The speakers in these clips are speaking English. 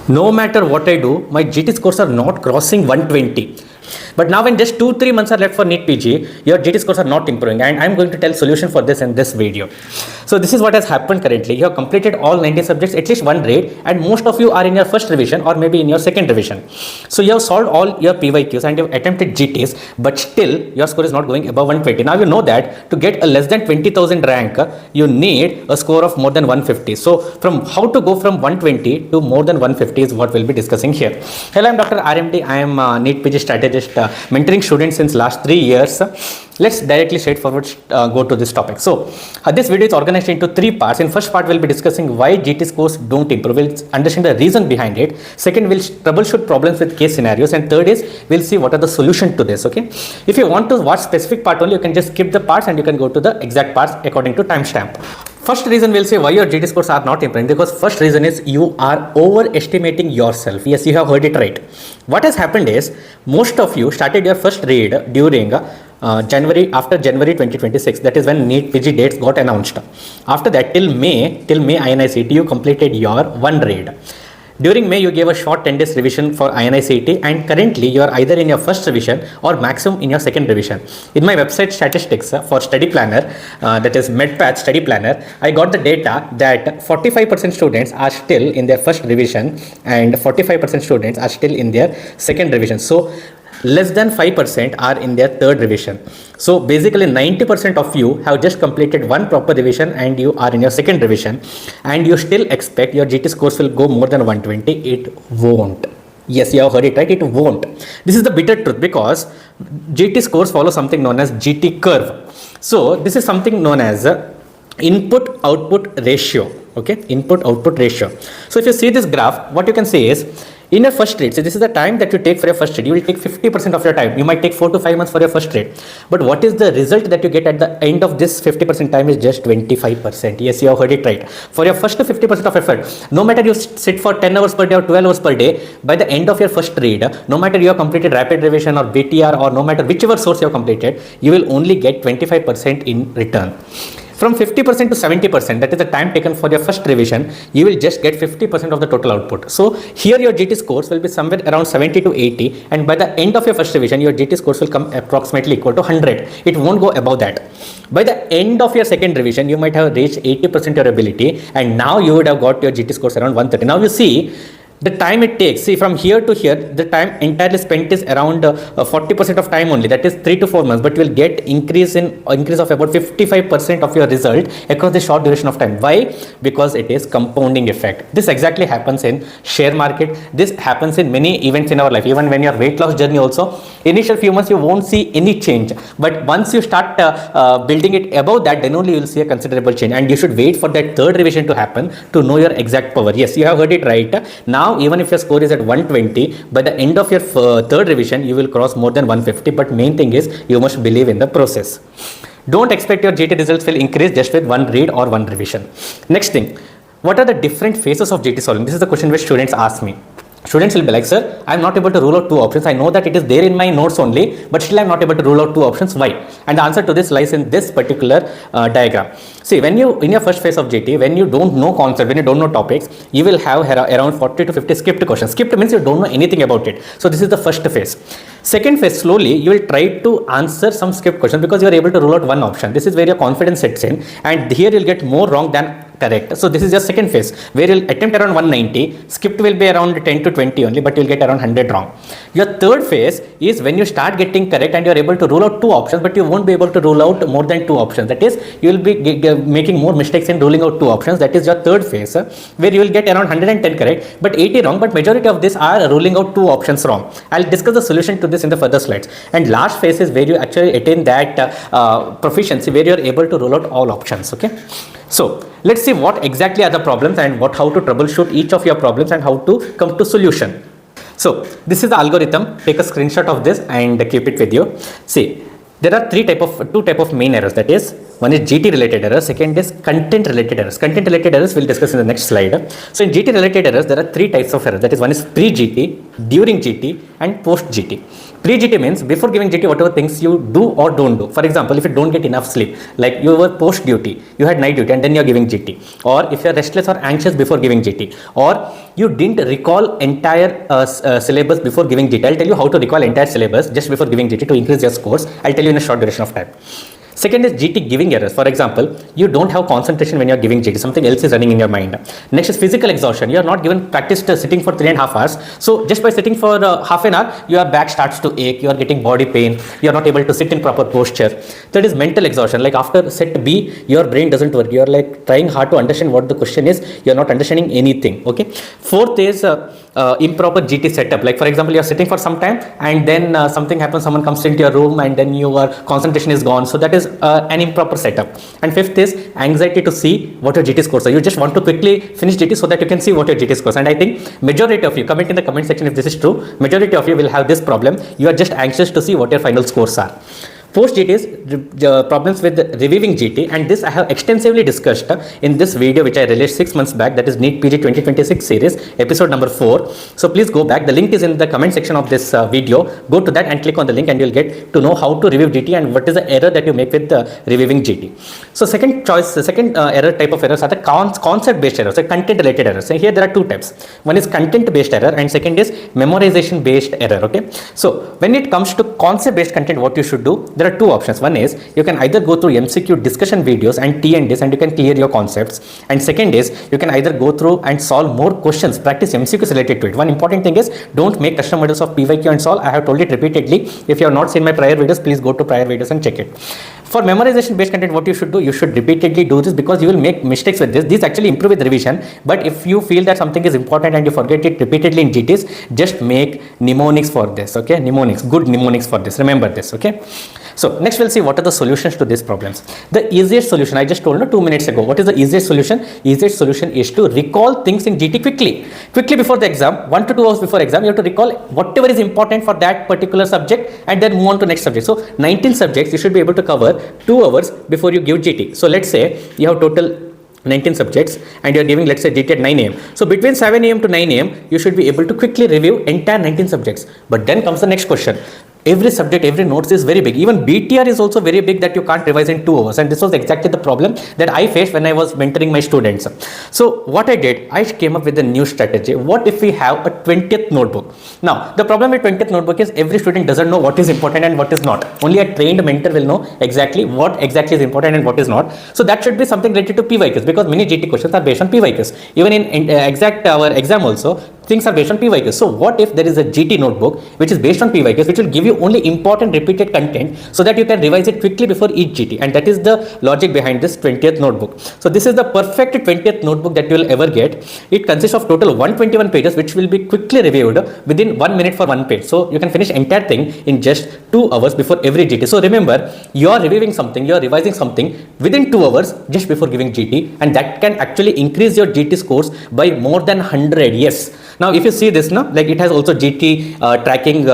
No matter what I do, my GT scores are not crossing 120. But now when just 2-3 months are left for NEET PG, your GT scores are not improving, and I'm going to tell solution for this in this video. So this is what has happened currently. You have completed all 90 subjects, at least one grade, and most of you are in your first revision or maybe in your second revision. So you have solved all your PYQs and you have attempted GTs, but still your score is not going above 120. Now you know that to get a less than 20,000 rank, you need a score of more than 150. So from how to go from 120 to more than 150 is what we'll be discussing here. Hello, I'm Dr. RMD. I am NEET PG strategist, mentoring students since last 3 years. Let's directly straightforward go to this topic. So this video is organized into 3 parts. In first part, we'll be discussing why GT scores don't improve. We'll understand the reason behind it. Second, we'll troubleshoot problems with case scenarios. And third is we'll see what are the solution to this. Okay. If you want to watch specific part only, you can just skip the parts and you can go to the exact parts according to timestamp. First reason we'll say why your GT scores are not improving, because first reason is you are overestimating yourself. Yes, you have heard it right. What has happened is most of you started your first read during after January 2026. That is when NEET PG dates got announced. After that till May INICET you completed your one read. During May, you gave a short 10 days revision for INICET, and currently you are either in your first revision or maximum in your second revision. In my website statistics for study planner, that is MedPath study planner, I got the data that 45% students are still in their first revision and 45% students are still in their second revision. So less than 5% are in their third revision. So basically 90% of you have just completed one proper revision and you are in your second revision, and you still expect your GT scores will go more than 120. It won't. Yes, you have heard it right. It won't. This is the bitter truth, because GT scores follow something known as GT curve. So this is something known as input output ratio. Okay, input output ratio. So if you see this graph, what you can say is in your first read, so this is the time that you take for your first read. You will take 50% of your time. You might take 4 to 5 months for your first read. But what is the result that you get at the end of this 50% time is just 25%. Yes, you have heard it right. For your first 50% of effort, no matter you sit for 10 hours per day or 12 hours per day, by the end of your first read, no matter you have completed rapid revision or BTR or no matter whichever source you have completed, you will only get 25% in return. From 50% to 70%, that is the time taken for your first revision, you will just get 50% of the total output. So here your GT scores will be somewhere around 70 to 80, and by the end of your first revision, your GT scores will come approximately equal to 100. It won't go above that. By the end of your second revision, you might have reached 80% of your ability, and now you would have got your GT scores around 130. Now you see the time it takes. See, from here to here, the time entirely spent is around 40% of time only. That is 3 to 4 months. But you will get increase of about 55% of your result across the short duration of time. Why? Because it is compounding effect. This exactly happens in share market. This happens in many events in our life. Even when your weight loss journey also, initial few months you won't see any change. But once you start building it above that, then only you will see a considerable change. And you should wait for that third revision to happen to know your exact power. Yes, you have heard it right. Now, even if your score is at 120, by the end of your third revision, you will cross more than 150. But main thing is you must believe in the process. Don't expect your GT results will increase just with one read or one revision. Next thing, what are the different phases of GT solving? This is the question which students ask me. Students will be like, sir, I am not able to rule out 2 options. I know that it is there in my notes only, but still I am not able to rule out 2 options. Why? And the answer to this lies in this particular diagram. See, when you, in your first phase of GT, when you don't know concept, when you don't know topics, you will have around 40 to 50 skipped questions. Skipped means you don't know anything about it. So this is the first phase. Second phase, slowly you will try to answer some skipped questions because you are able to rule out one option. This is where your confidence sets in, and here you'll get more wrong than correct. So this is your second phase where you'll attempt around 190, skipped will be around 10 to 20 only, but you'll get around 100 wrong. Your third phase is when you start getting correct and you're able to rule out 2 options, but you won't be able to rule out more than 2 options. That is, you will be making more mistakes in ruling out 2 options. That is your third phase where you will get around 110 correct, but 80 wrong, but majority of this are ruling out 2 options wrong. I'll discuss the solution to this in the further slides. And last phase is where you actually attain that proficiency where you're able to rule out all options. Okay. So let's see what exactly are the problems and how to troubleshoot each of your problems and how to come to solution. So this is the algorithm. Take a screenshot of this and keep it with you. See, there are two type of main errors. That is One is GT related errors, second is content related errors. Content related errors we'll discuss in the next slide. So in GT related errors, there are three types of errors. That is, one is pre-GT, during GT, and post-GT. Pre-GT means before giving GT, whatever things you do or don't do. For example, if you don't get enough sleep, like you were post-duty, you had night duty and then you're giving GT. Or if you're restless or anxious before giving GT. Or you didn't recall entire syllabus before giving GT. I'll tell you how to recall entire syllabus just before giving GT to increase your scores. I'll tell you in a short duration of time. Second is GT giving errors. For example, you don't have concentration when you're giving GT. Something else is running in your mind. Next is physical exhaustion. You're not given practice to sitting for 3.5 hours. So just by sitting for half an hour, your back starts to ache. You are getting body pain. You're not able to sit in proper posture. Third is mental exhaustion. Like after set B, your brain doesn't work. You're like trying hard to understand what the question is. You're not understanding anything. Okay. Fourth is improper GT setup. Like for example, you're sitting for some time and then something happens. Someone comes into your room and then your concentration is gone. So that is an improper setup. And fifth is anxiety to see what your GT scores are. You just want to quickly finish GT so that you can see what your GT scores. And I think majority of you, comment in the comment section if this is true, majority of you will have this problem. You are just anxious to see what your final scores are. Post GT is problems with reviewing GT, and this I have extensively discussed in this video which I released 6 months back, that is NEET PG 2026 series, episode number 4. So please go back. The link is in the comment section of this video. Go to that and click on the link and you'll get to know how to review GT and what is the error that you make with reviewing GT. So second choice, the second error type of errors are the concept based errors, so content related errors. So here there are two types. One is content based error and second is memorization based error. Okay. So when it comes to concept based content, what you should do, there are two options. One is you can either go through MCQ discussion videos and T&Ds and you can clear your concepts. And second is you can either go through and solve more questions, practice MCQs related to it. One important thing is don't make custom models of PYQ and solve. I have told it repeatedly. If you have not seen my prior videos, please go to prior videos and check it. For memorization based content, what you should do, you should repeatedly do this because you will make mistakes with this. These actually improve with revision. But if you feel that something is important and you forget it repeatedly in GTs, just make mnemonics for this. Okay, mnemonics, good mnemonics for this. Remember this. Okay. So next we'll see what are the solutions to these problems. The easiest solution, I just told you 2 minutes ago. What is the easiest solution? Easiest solution is to recall things in GT quickly. Quickly before the exam, 1 to 2 hours before exam, you have to recall whatever is important for that particular subject and then move on to next subject. So 19 subjects you should be able to cover 2 hours before you give GT. So let's say you have total 19 subjects and you are giving, let's say, GT at 9 AM. So between 7 AM to 9 AM, you should be able to quickly review entire 19 subjects. But then comes the next question. Every subject, every notes is very big. Even BTR is also very big that you can't revise in 2 hours. And this was exactly the problem that I faced when I was mentoring my students. So what I did, I came up with a new strategy. What if we have a 20th notebook? Now, the problem with 20th notebook is every student doesn't know what is important and what is not. Only a trained mentor will know exactly what exactly is important and what is not. So that should be something related to PYQs because many GT questions are based on PYQs. Even in our exam also, things are based on PYQs. So what if there is a GT notebook which is based on PYQs, which will give you only important repeated content so that you can revise it quickly before each GT, and that is the logic behind this 20th notebook. So this is the perfect 20th notebook that you will ever get. It consists of total 121 pages which will be quickly reviewed within 1 minute for one page. So you can finish entire thing in just 2 hours before every GT. So remember, you are reviewing something, you are revising something within 2 hours just before giving GT, and that can actually increase your GT scores by more than 100. Yes. Now if you see this now, like it has also GT tracking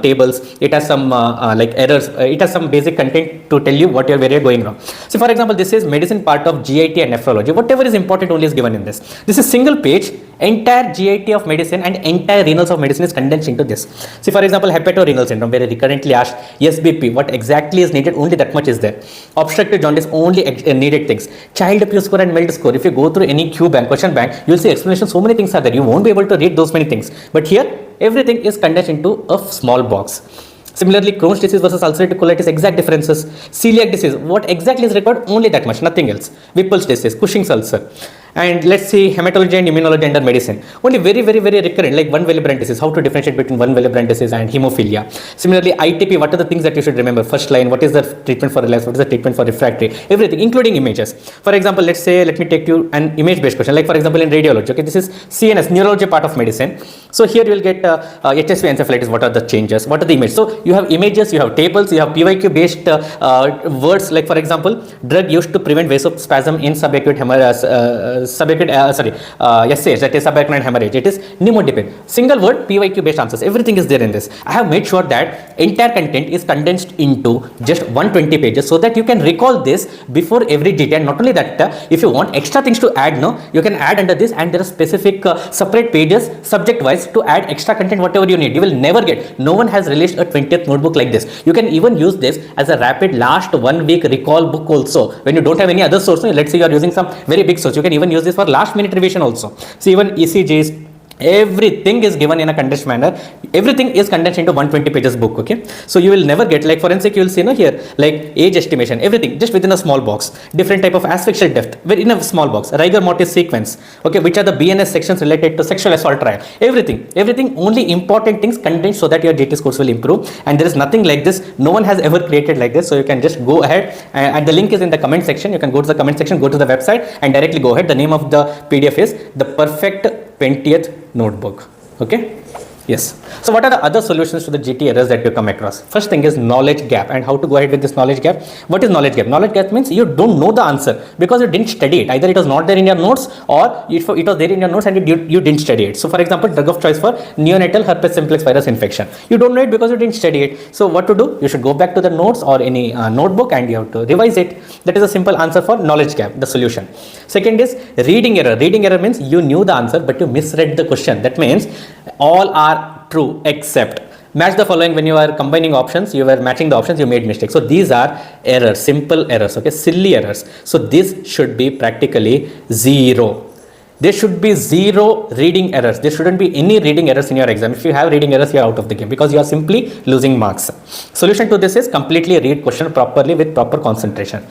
tables, it has some like errors, it has some basic content to tell you where you're going wrong. So for example, this is medicine part of GIT and nephrology. Whatever is important only is given in this. This is single page, entire GIT of medicine and entire renals of medicine is condensed into this. See for example, hepatorenal syndrome, where recurrently asked SBP, what exactly is needed, only that much is there. Obstructive jaundice, only needed things. Child Pew score and MELD score, if you go through any Q bank, question bank, you will see explanation, so many things are there. You won't be able to read those many things. But here, everything is condensed into a small box. Similarly, Crohn's disease versus ulcerative colitis, exact differences. Celiac disease, what exactly is required, only that much, nothing else. Whipple's disease, Cushing's ulcer. And let's see hematology and immunology under medicine. Only very recurrent, like one Willebrand disease, how to differentiate between one Willebrand disease and hemophilia. Similarly, ITP, what are the things that you should remember? First line, what is the treatment for relapse, what is the treatment for refractory, everything, including images. For example, let's say, let me take you an image-based question, like for example in radiology, okay, this is CNS, neurology part of medicine. So here you will get HSV encephalitis, what are the changes, what are the images. So you have images, you have tables, you have PYQ-based words, like for example, drug used to prevent vasospasm in subacute SH, that is subarachnoid hemorrhage. It is nimodipine. Single word PYQ based answers. Everything is there in this. I have made sure that entire content is condensed into just 120 pages so that you can recall this before every GT. And not only that, if you want extra things to add, you can add under this, and there are specific separate pages subject wise to add extra content whatever you need. You will never get. No one has released a 20th notebook like this. You can even use this as a rapid last 1 week recall book also. When you don't have any other source, let's say you are using some very big source, you can even use this for last minute revision also. So even ECGs, everything is given in a condensed manner. Everything is condensed into 120 pages book. Okay, so you will never get, like forensic, you will see here like age estimation, everything just within a small box. Different type of asphyxial depth within a small box. Rigor mortis sequence, okay, which are the BNS sections related to sexual assault trial. Everything only important things condensed so that your GT scores will improve. And there is nothing like this. No one has ever created like this. So you can just go ahead, and the link is in the comment section. You can go to the comment section, go to the website, and directly go ahead. The name of the PDF is the perfect 20th notebook. Okay, yes. So what are the other solutions to the GT errors that you come across? First thing is knowledge gap, and how to go ahead with this knowledge gap. What is knowledge gap? Knowledge gap means you don't know the answer because you didn't study it. Either it was not there in your notes, or it was there in your notes and you didn't study it. So for example, drug of choice for neonatal herpes simplex virus infection, you don't know it because you didn't study it. So what to do? You should go back to the notes or any notebook and you have to revise it. That is a simple answer for knowledge gap, the solution. Second is reading error. Reading error means you knew the answer but you misread the question. That means all are true except match the following. When you are combining options, you were matching the options, you made mistakes. So these are errors, simple errors, okay, silly errors. So this should be practically 0. There should be 0 reading errors. There shouldn't be any reading errors in your exam. If you have reading errors, you are out of the game because you are simply losing marks. Solution to this is completely read question properly with proper concentration.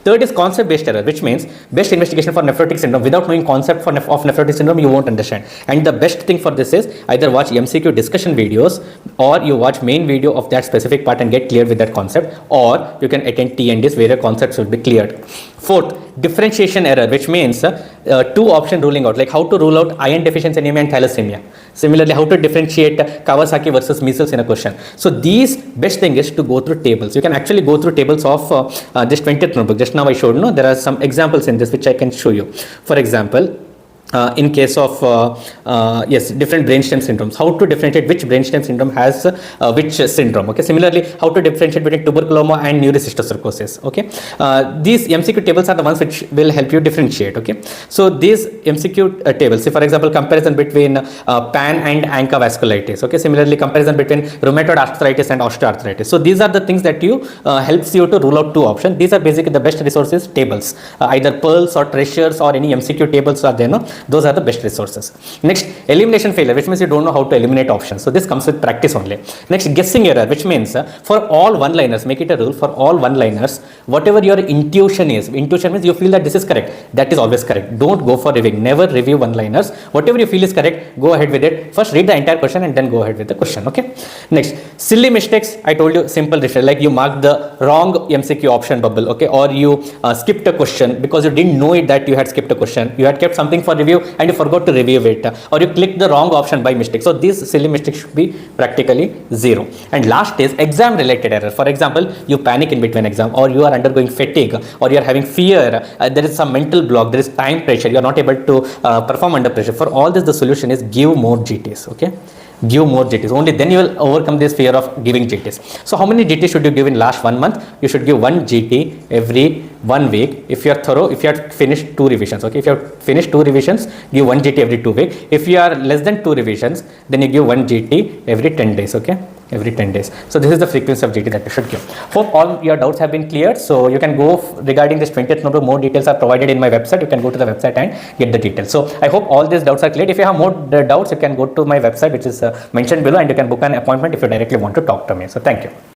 Third is concept based error, which means best investigation for nephrotic syndrome. Without knowing concept of nephrotic syndrome, you won't understand. And the best thing for this is either watch MCQ discussion videos or you watch main video of that specific part and get clear with that concept, or you can attend T&Ds where your concepts will be cleared. Fourth, differentiation error, which means 2 option ruling out, like how to rule out iron deficiency anemia and thalassemia. Similarly, how to differentiate Kawasaki versus measles in a question. So these best thing is to go through tables. You can actually go through tables of this 20th notebook. Just now I showed, there are some examples in this which I can show you. For example, in case of different brainstem syndromes, how to differentiate which brainstem syndrome has which syndrome. Okay, similarly, how to differentiate between tuberculoma and neurocysticercosis. Okay, these MCQ tables are the ones which will help you differentiate. Okay, so these MCQ tables, say for example, comparison between pan and ANCA vasculitis. Okay, similarly, comparison between rheumatoid arthritis and osteoarthritis. So these are the things that you helps you to rule out 2 options. These are basically the best resources tables, either pearls or treasures or any MCQ tables are there. Those are the best resources. Next, elimination failure, which means you don't know how to eliminate options. So this comes with practice only. Next, guessing error, which means for all one-liners, make it a rule for all one-liners, whatever your intuition is. Intuition means you feel that this is correct. That is always correct. Don't go for reviewing. Never review one-liners. Whatever you feel is correct, go ahead with it. First read the entire question and then go ahead with the question. Okay. Next, silly mistakes. I told you simple mistake, like you marked the wrong MCQ option bubble. Okay, or you skipped a question because you didn't know it that you had skipped a question. You had kept something for review and you forgot to review it, or you clicked the wrong option by mistake. So these silly mistakes should be practically 0. And last is exam related error. For example, you panic in between exam, or you are undergoing fatigue, or you are having fear, there is some mental block, there is time pressure, you are not able to perform under pressure. For all this, the solution is give more GTs. Okay, give more GTs. Only then you will overcome this fear of giving GTs. So how many GTs should you give in last 1 month? You should give 1 GT every 1 week. If you are thorough, if you have finished 2 revisions, okay, if you have finished 2 revisions, give 1 GT every 2 weeks. If you are less than 2 revisions, then you give 1 GT every 10 days. Okay, every 10 days. So this is the frequency of GT that you should give. Hope all your doubts have been cleared. So you can go regarding this 20th notebook. More details are provided in my website. You can go to the website and get the details. So I hope all these doubts are cleared. If you have more doubts, you can go to my website, which is mentioned below, and you can book an appointment if you directly want to talk to me. So thank you.